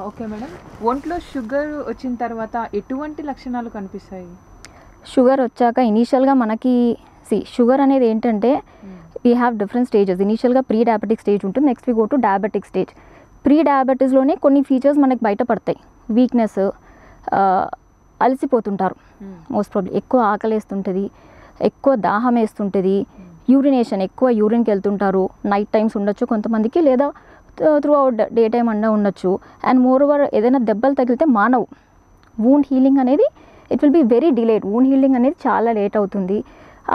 Okay madam. ఒంట్లో sugar వచ్చిన తర్వాత ఎటువంటి లక్షణాలు కనిపిస్తాయి? షుగర్ వచ్చాక ఇనీషియల్గా మనకి షుగర్ అనేది ఏంటంటే వీ హ్యావ్ డిఫరెంట్ స్టేజెస్. ఇనీషియల్గా ప్రీ డయాబెటిక్ స్టేజ్ ఉంటుంది, next we go to diabetic stage. Pre డయాబెటీస్లోనే కొన్ని ఫీచర్స్ మనకి బయటపడతాయి. వీక్నెస్, అలసిపోతుంటారు మోస్ట్ ప్రాబ్లీ, ఎక్కువ ఆకలేస్తుంటుంది, ఎక్కువ దాహం వేస్తుంటుంది, యూరినేషన్ ఎక్కువ యూరిన్కి వెళ్తుంటారు, నైట్ టైమ్స్ ఉండొచ్చు కొంతమందికి, లేదా త్రూ అవుట్ డే టైమ్ అన్నా ఉండొచ్చు. అండ్ మోర్ ఓవర్ ఏదైనా దెబ్బలు తగిలితే మానవు. వూండ్ హీలింగ్ అనేది it will be very delayed. Wound healing అనేది చాలా లేట్ అవుతుంది.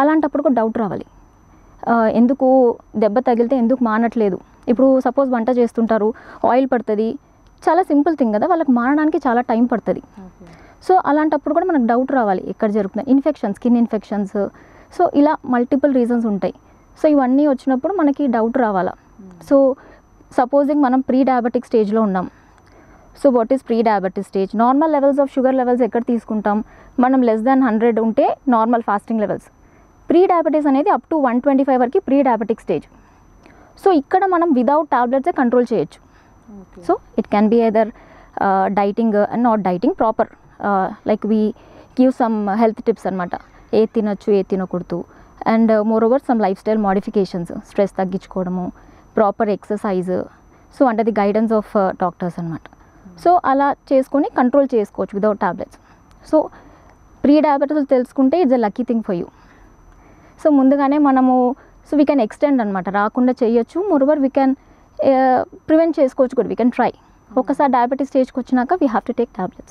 అలాంటప్పుడు కూడా డౌట్ రావాలి, ఎందుకు దెబ్బ తగిలితే ఎందుకు మానట్లేదు. ఇప్పుడు సపోజ్ వంట చేస్తుంటారు, ఆయిల్ పడుతుంది, చాలా సింపుల్ థింగ్ కదా, వాళ్ళకి మానడానికి చాలా టైం పడుతుంది. సో అలాంటప్పుడు కూడా మనకు డౌట్ రావాలి ఎక్కడ జరుగుతుంది. ఇన్ఫెక్షన్స్, స్కిన్ ఇన్ఫెక్షన్స్, సో ఇలా మల్టిపుల్ రీజన్స్ ఉంటాయి. సో ఇవన్నీ వచ్చినప్పుడు మనకి డౌట్ రావాలా. సో సపోజింగ్ మనం ప్రీ డయాబెటిక్ స్టేజ్లో ఉన్నాం. So what is pre diabetic stage? Normal levels of sugar levels ఎక్కడ తీసుకుంటాం మనం? లెస్ దాన్ 100 ఉంటే normal fasting levels. Pre diabetes అనేది అప్ టు 125 వరకు ప్రీ డయాబెటిక్ స్టేజ్. సో ఇక్కడ మనం విదౌట్ టాబ్లెట్సే కంట్రోల్ చేయొచ్చు. So it can be either dieting and not dieting proper, like we give some health tips అనమాట, ఏ తినొచ్చు ఏ తినకూడదు. And moreover some lifestyle modifications, stress తగ్గించుకోవడము, proper exercise, so under the guidance of doctors అనమాట. So అలా చేసుకొని control చేసుకోవచ్చు without tablets. So pre diabetes తెలుసుకుంటే it's a lucky thing for you. So ముందుగానే మనము వీ కెన్ ఎక్స్టెండ్ అనమాట, రాకుండా చేయొచ్చు. మోరోవర్ వీ కెన్ ప్రివెంట్ చేసుకోవచ్చు కూడా, వీ కెన్ ట్రై. ఒకసారి డయాబెటీస్ స్టేజ్కి వచ్చినాక we have to take tablets.